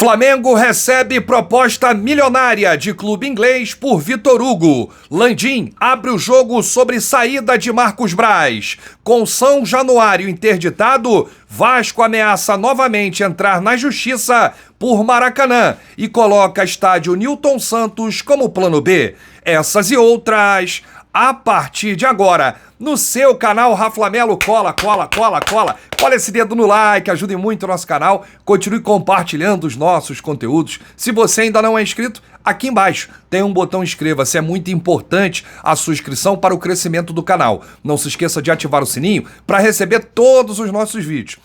Flamengo recebe proposta milionária de clube inglês por Vitor Hugo. Landim abre o jogo sobre saída de Marcos Braz. Com São Januário interditado, Vasco ameaça novamente entrar na justiça por Maracanã e coloca estádio Nilton Santos como plano B. Essas e outras a partir de agora no seu canal Raflamelo. Cola esse dedo no like, ajude muito o nosso canal, continue compartilhando os nossos conteúdos. Se você ainda não é inscrito, aqui embaixo tem um botão inscreva-se, é muito importante a sua inscrição para o crescimento do canal. Não se esqueça de ativar o sininho para receber todos os nossos vídeos.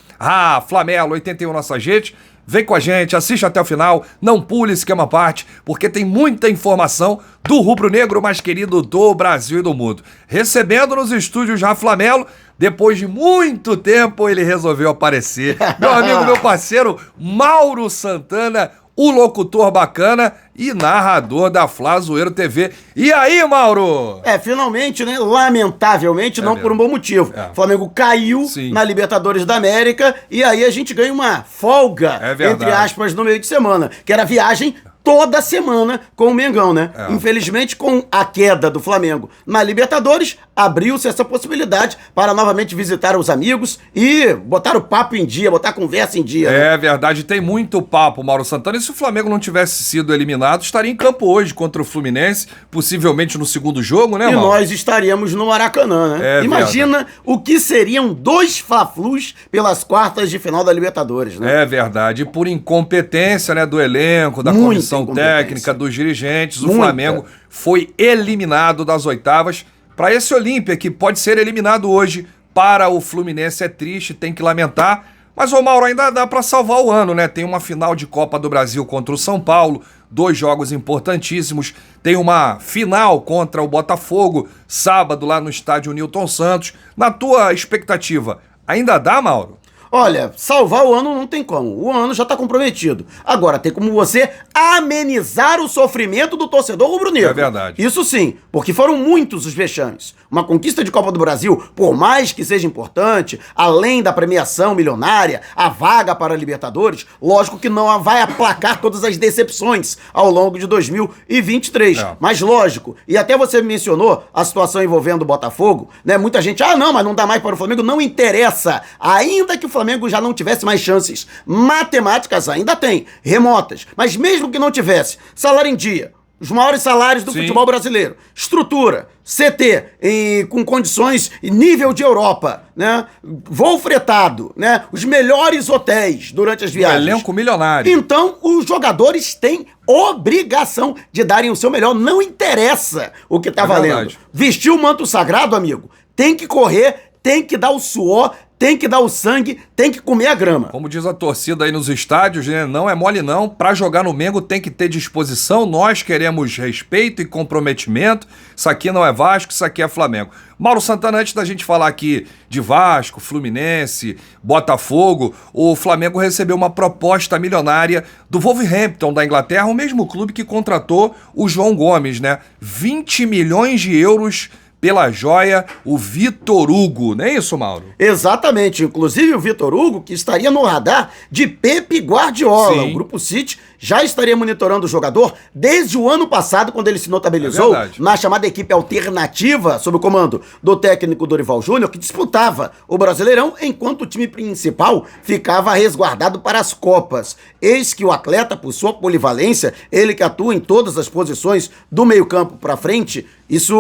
Flamelo 81 nossa gente. Vem com a gente, assiste até o final, não pule esquema à parte, porque tem muita informação do rubro-negro mais querido do Brasil e do mundo. Recebendo nos estúdios Raflamelo, depois de muito tempo ele resolveu aparecer. Meu amigo, meu parceiro, Mauro Santana, o locutor bacana e narrador da Fla Zoeiro TV. E aí, Mauro? Finalmente, né? Lamentavelmente, não por um bom motivo. O Flamengo caiu na Libertadores da América e aí a gente ganha uma folga, entre aspas, no meio de semana, que era viagem toda semana com o Mengão, né? Infelizmente, com a queda do Flamengo na Libertadores, abriu-se essa possibilidade para novamente visitar os amigos e botar o papo em dia, botar a conversa em dia. É verdade, tem muito papo, Mauro Santana. E se o Flamengo não tivesse sido eliminado, estaria em campo hoje contra o Fluminense, possivelmente no segundo jogo, né, Mauro? E nós estaríamos no Maracanã, né? Imagina o que seriam 2 Fla-Flus pelas quartas de final da Libertadores, né? É verdade. E por incompetência, né, do elenco, da comissão técnica, dos dirigentes, o Flamengo foi eliminado das oitavas para esse Olímpia, que pode ser eliminado hoje. Para o Fluminense é triste, tem que lamentar, mas, ô Mauro, ainda dá para salvar o ano, né? Tem uma final de Copa do Brasil contra o São Paulo, 2 jogos importantíssimos, tem uma final contra o Botafogo, sábado lá no estádio Nilton Santos. Na tua expectativa, ainda dá, Mauro? Olha, salvar o ano não tem como. O ano já tá comprometido. Agora, tem como você amenizar o sofrimento do torcedor rubro-negro. É verdade. Isso sim, porque foram muitos os vexames. Uma conquista de Copa do Brasil, por mais que seja importante, além da premiação milionária, a vaga para a Libertadores, lógico que não vai aplacar todas as decepções ao longo de 2023. Mas lógico, e até você mencionou a situação envolvendo o Botafogo, né? Muita gente, não, mas não dá mais para o Flamengo. Não interessa. Ainda que o Flamengo já não tivesse mais chances matemáticas, ainda tem, remotas. Mas mesmo que não tivesse, salário em dia, os maiores salários do futebol brasileiro, estrutura, CT, com condições nível de Europa, né? Voo fretado, né? Os melhores hotéis durante as viagens. Elenco milionário. Então, os jogadores têm obrigação de darem o seu melhor. Não interessa o que tá valendo. Verdade. Vestir o manto sagrado, amigo, tem que correr, tem que dar o suor, tem que dar o sangue, tem que comer a grama. Como diz a torcida aí nos estádios, né? Não é mole não. Pra jogar no Mengo tem que ter disposição. Nós queremos respeito e comprometimento. Isso aqui não é Vasco, isso aqui é Flamengo. Mauro Santana, antes da gente falar aqui de Vasco, Fluminense, Botafogo, o Flamengo recebeu uma proposta milionária do Wolverhampton da Inglaterra, o mesmo clube que contratou o João Gomes, né? 20 milhões de euros pela joia, o Vitor Hugo, não é isso, Mauro? Exatamente, inclusive o Vitor Hugo, que estaria no radar de Pepe Guardiola. O Grupo City já estaria monitorando o jogador desde o ano passado, quando ele se notabilizou na chamada equipe alternativa, sob o comando do técnico Dorival Júnior, que disputava o Brasileirão, enquanto o time principal ficava resguardado para as Copas. Eis que o atleta, por sua polivalência, ele que atua em todas as posições do meio-campo para frente,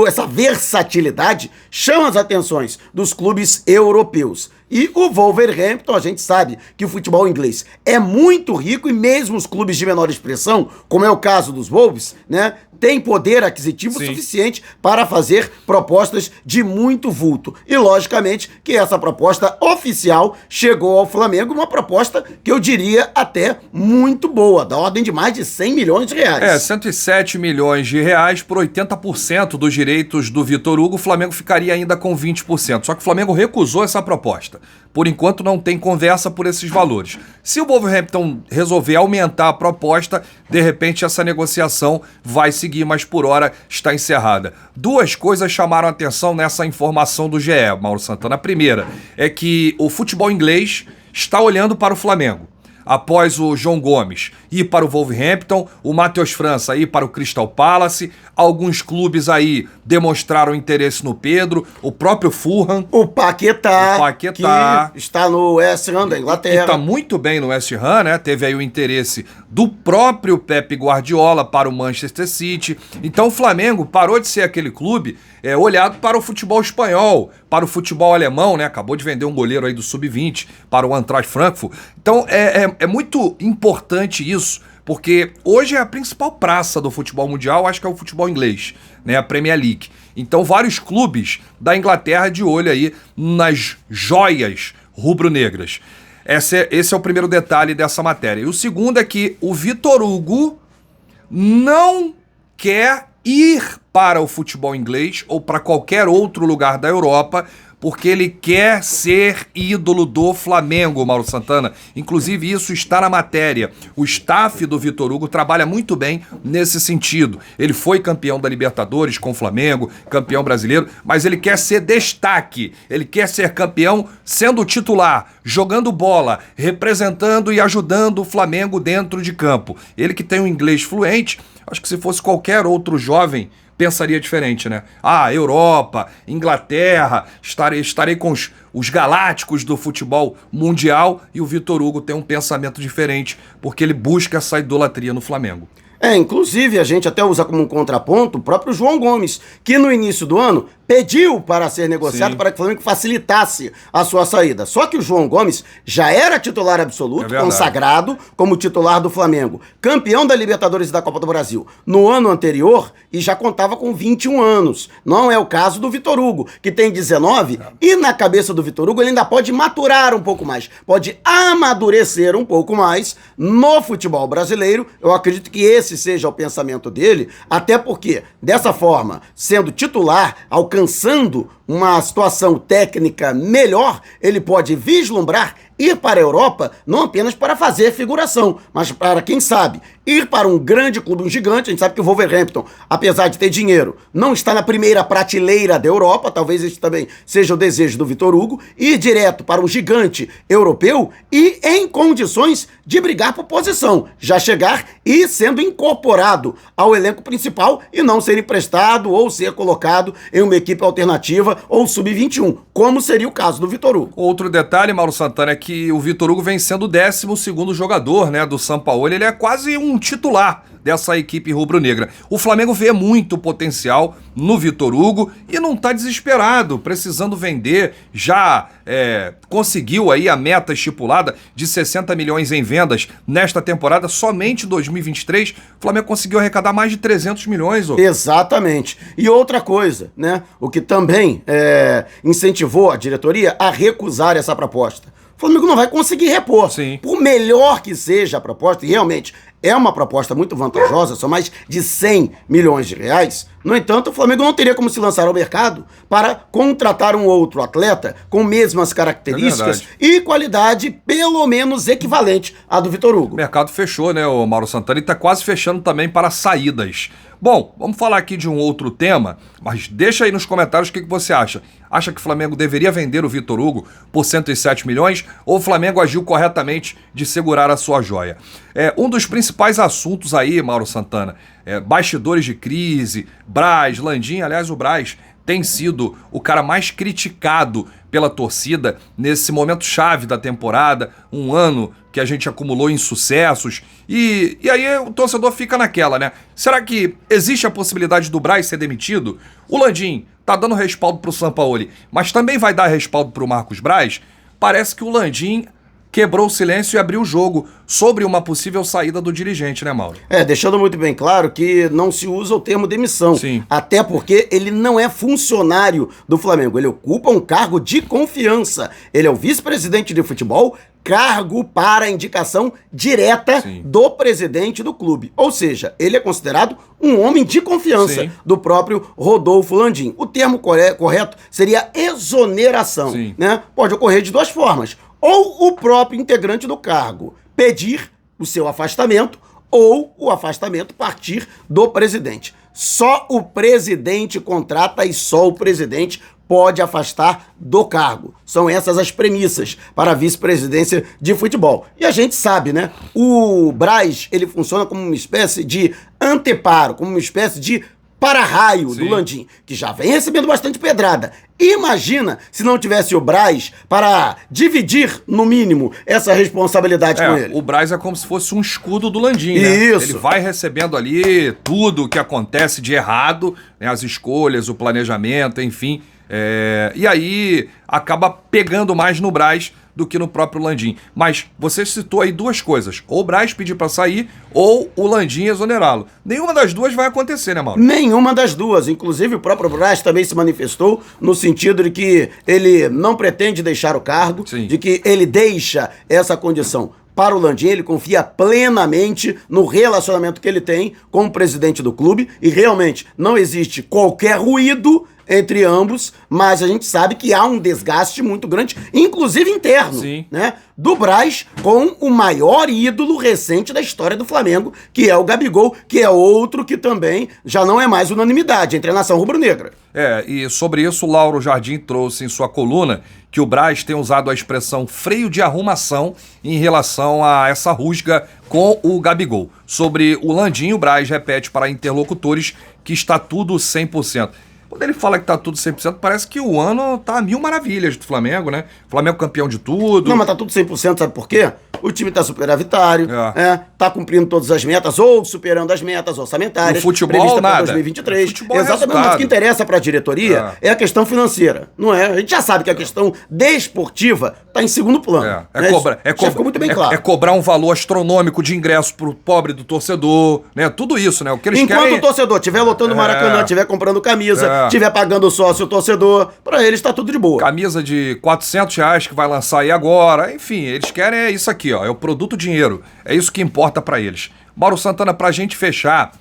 essa versatilidade chama as atenções dos clubes europeus. E o Wolverhampton, a gente sabe que o futebol inglês é muito rico e mesmo os clubes de menor expressão, como é o caso dos Wolves, né, tem poder aquisitivo suficiente para fazer propostas de muito vulto. E, logicamente, que essa proposta oficial chegou ao Flamengo, uma proposta que eu diria até muito boa, da ordem de mais de 100 milhões de reais. 107 milhões de reais por 80% dos direitos do Vitor Hugo, o Flamengo ficaria ainda com 20%. Só que o Flamengo recusou essa proposta. Por enquanto não tem conversa por esses valores. Se o Wolverhampton resolver aumentar a proposta, de repente essa negociação vai seguir, mas por hora está encerrada. 2 coisas chamaram a atenção nessa informação do GE, Mauro Santana. A primeira é que o futebol inglês está olhando para o Flamengo. após o João Gomes ir para o Wolverhampton, o Matheus França ir para o Crystal Palace, alguns clubes aí demonstraram interesse no Pedro, o próprio Fulham. O Paquetá, que está no West Ham da Inglaterra. Está muito bem no West Ham, né? Teve aí o interesse do próprio Pep Guardiola para o Manchester City. Então o Flamengo parou de ser aquele clube olhado para o futebol espanhol, para o futebol alemão, né? Acabou de vender um goleiro aí do Sub-20 para o Eintracht Frankfurt. Então é muito importante isso, porque hoje é a principal praça do futebol mundial, acho que é o futebol inglês, né? A Premier League. Então vários clubes da Inglaterra de olho aí nas joias rubro-negras. Esse é o primeiro detalhe dessa matéria. E o segundo é que o Vitor Hugo não quer ir para o futebol inglês ou para qualquer outro lugar da Europa, porque ele quer ser ídolo do Flamengo, Mauro Santana. Inclusive, isso está na matéria. O staff do Vitor Hugo trabalha muito bem nesse sentido. Ele foi campeão da Libertadores com o Flamengo, campeão brasileiro, mas ele quer ser destaque. Ele quer ser campeão sendo titular, jogando bola, representando e ajudando o Flamengo dentro de campo. Ele que tem um inglês fluente, acho que se fosse qualquer outro jovem, pensaria diferente, né? Europa, Inglaterra, estarei com os galácticos do futebol mundial, e o Vitor Hugo tem um pensamento diferente, porque ele busca essa idolatria no Flamengo. Inclusive a gente até usa como um contraponto o próprio João Gomes, que no início do ano pediu para ser negociado. Sim. Para que o Flamengo facilitasse a sua saída. Só que o João Gomes já era titular absoluto, consagrado como titular do Flamengo, campeão da Libertadores e da Copa do Brasil no ano anterior, e já contava com 21 anos. Não é o caso do Vitor Hugo, que tem 19, e na cabeça do Vitor Hugo ele ainda pode maturar um pouco mais, pode amadurecer um pouco mais no futebol brasileiro. Eu acredito que esse seja o pensamento dele, até porque, dessa forma, sendo titular, alcançando uma situação técnica melhor, ele pode vislumbrar ir para a Europa não apenas para fazer figuração, mas para, quem sabe, ir para um grande clube, um gigante. A gente sabe que o Wolverhampton, apesar de ter dinheiro, não está na primeira prateleira da Europa, talvez esse também seja o desejo do Vitor Hugo, ir direto para um gigante europeu e em condições de brigar por posição, já chegar e sendo incorporado ao elenco principal e não ser emprestado ou ser colocado em uma equipe alternativa ou sub-21, como seria o caso do Vitor Hugo. Outro detalhe, Mauro Santana, é que o Vitor Hugo vem sendo o 12º jogador, né, do Sampaoli. Ele é quase um titular dessa equipe rubro-negra. O Flamengo vê muito potencial no Vitor Hugo e não está desesperado, precisando vender. Já conseguiu aí a meta estipulada de 60 milhões em vendas nesta temporada. Somente em 2023, o Flamengo conseguiu arrecadar mais de 300 milhões. Exatamente. E outra coisa, né, o que também incentivou a diretoria a recusar essa proposta. O Flamengo não vai conseguir repor. Sim. Por melhor que seja a proposta, e realmente é uma proposta muito vantajosa, são mais de 100 milhões de reais. No entanto, o Flamengo não teria como se lançar ao mercado para contratar um outro atleta com mesmas características e qualidade pelo menos equivalente à do Vitor Hugo. O mercado fechou, né, o Mauro Santana, e está quase fechando também para saídas. Bom, vamos falar aqui de um outro tema, mas deixa aí nos comentários o que você acha. Acha que o Flamengo deveria vender o Vitor Hugo por 107 milhões ou o Flamengo agiu corretamente de segurar a sua joia? Um dos principais assuntos aí, Mauro Santana, bastidores de crise, Braz, Landim. Aliás, o Braz tem sido o cara mais criticado pela torcida nesse momento chave da temporada, um ano que a gente acumulou insucessos, e aí o torcedor fica naquela, né? Será que existe a possibilidade do Braz ser demitido? O Landim tá dando respaldo pro Sampaoli, mas também vai dar respaldo pro Marcos Braz? Parece que o Landim quebrou o silêncio e abriu o jogo sobre uma possível saída do dirigente, né, Mauro? Deixando muito bem claro que não se usa o termo demissão. Sim. Até porque ele não é funcionário do Flamengo. Ele ocupa um cargo de confiança. Ele é o vice-presidente de futebol, cargo para indicação direta do presidente do clube. Ou seja, ele é considerado um homem de confiança do próprio Rodolfo Landim. O termo correto seria exoneração, né? Pode ocorrer de duas formas. Ou o próprio integrante do cargo pedir o seu afastamento, ou o afastamento partir do presidente. Só o presidente contrata e só o presidente pode afastar do cargo. São essas as premissas para a vice-presidência de futebol. E a gente sabe, né? O Braz, ele funciona como uma espécie de anteparo, como uma espécie de para-raio do Landim, que já vem recebendo bastante pedrada. Imagina se não tivesse o Braz para dividir, no mínimo, essa responsabilidade com ele. O Braz é como se fosse um escudo do Landim, né? Isso. Ele vai recebendo ali tudo o que acontece de errado, né? As escolhas, o planejamento, enfim. E aí acaba pegando mais no Braz do que no próprio Landim. Mas você citou aí duas coisas. Ou o Braz pedir para sair, ou o Landim exonerá-lo. Nenhuma das duas vai acontecer, né, Mauro? Nenhuma das duas. Inclusive, o próprio Braz também se manifestou no sentido de que ele não pretende deixar o cargo, de que ele deixa essa condição para o Landim. Ele confia plenamente no relacionamento que ele tem com o presidente do clube e realmente não existe qualquer ruído entre ambos, mas a gente sabe que há um desgaste muito grande, inclusive interno, né, do Braz com o maior ídolo recente da história do Flamengo, que é o Gabigol, que é outro que também já não é mais unanimidade entre a nação rubro-negra. E sobre isso o Lauro Jardim trouxe em sua coluna que o Braz tem usado a expressão freio de arrumação em relação a essa rusga com o Gabigol. Sobre o Landim, o Braz repete para interlocutores que está tudo 100%. Quando ele fala que tá tudo 100%, parece que o ano tá a mil maravilhas do Flamengo, né? Flamengo campeão de tudo. Não, mas tá tudo 100%, sabe por quê? O time tá superavitário, tá cumprindo todas as metas ou superando as metas orçamentárias. No futebol, prevista nada. Para 2023. Futebol exatamente, mas o que interessa pra diretoria é a questão financeira, não é? A gente já sabe que a questão desportiva tá em segundo plano. Já ficou muito bem claro. É cobrar um valor astronômico de ingresso pro pobre do torcedor, né? Tudo isso, né? O que eles Enquanto querem... o torcedor estiver lotando o Maracanã, estiver comprando camisa, estiver pagando o sócio torcedor, pra eles tá tudo de boa. Camisa de R$400 que vai lançar aí agora. Enfim, eles querem isso aqui, ó. É o produto dinheiro. É isso que importa pra eles. Mauro Santana, pra gente fechar,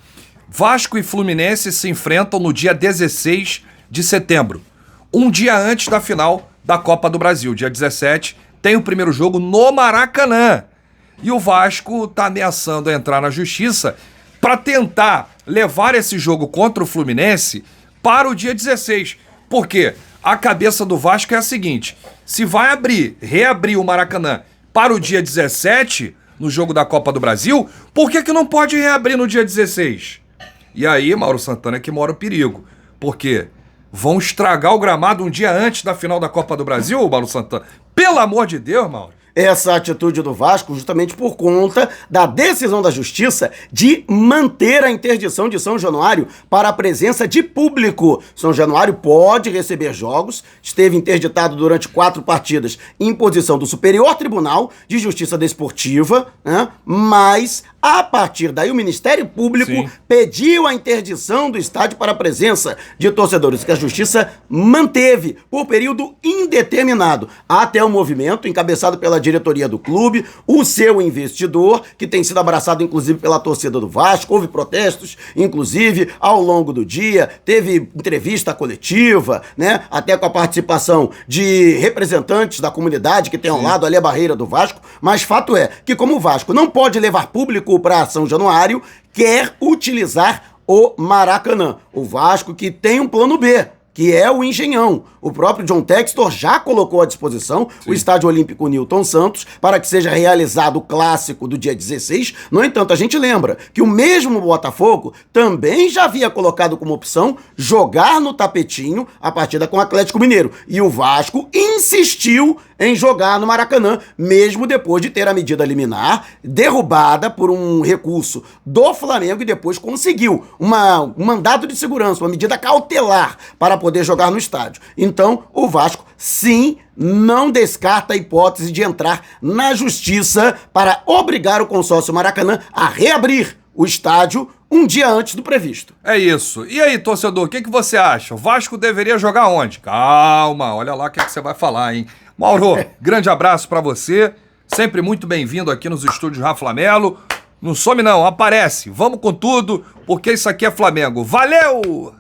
Vasco e Fluminense se enfrentam no dia 16 de setembro. Um dia antes da final da Copa do Brasil. Dia 17 tem o primeiro jogo no Maracanã. E o Vasco tá ameaçando entrar na justiça pra tentar levar esse jogo contra o Fluminense para o dia 16. Por quê? A cabeça do Vasco é a seguinte: se vai reabrir o Maracanã para o dia 17, no jogo da Copa do Brasil, por que não pode reabrir no dia 16? E aí, Mauro Santana, é que mora o perigo. Por quê? Vão estragar o gramado um dia antes da final da Copa do Brasil, Mauro Santana? Pelo amor de Deus, Mauro. Essa atitude do Vasco justamente por conta da decisão da Justiça de manter a interdição de São Januário para a presença de público. São Januário pode receber jogos, esteve interditado durante 4 partidas em posição do Superior Tribunal de Justiça Desportiva, né? Mas a partir daí o Ministério Público pediu a interdição do estádio para a presença de torcedores, que a Justiça manteve por período indeterminado, até o movimento encabeçado pela diretoria do clube, o seu investidor, que tem sido abraçado inclusive pela torcida do Vasco, houve protestos, inclusive, ao longo do dia, teve entrevista coletiva, né, até com a participação de representantes da comunidade que tem ao lado ali a barreira do Vasco, mas fato é que como o Vasco não pode levar público para São Januário, quer utilizar o Maracanã. O Vasco que tem um plano B, que é o Engenhão. O próprio John Textor já colocou à disposição o Estádio Olímpico Newton Santos para que seja realizado o clássico do dia 16. No entanto, a gente lembra que o mesmo Botafogo também já havia colocado como opção jogar no Tapetinho a partida com o Atlético Mineiro. E o Vasco insistiu em jogar no Maracanã, mesmo depois de ter a medida liminar derrubada por um recurso do Flamengo e depois conseguiu um mandado de segurança, uma medida cautelar para poder jogar no estádio. Então, o Vasco, sim, não descarta a hipótese de entrar na justiça para obrigar o consórcio Maracanã a reabrir o estádio um dia antes do previsto. É isso. E aí, torcedor, o que você acha? O Vasco deveria jogar onde? Calma, olha lá o que você vai falar, hein? Mauro, grande abraço pra você. Sempre muito bem-vindo aqui nos estúdios Rafa Melo. Não some não, aparece. Vamos com tudo, porque isso aqui é Flamengo. Valeu!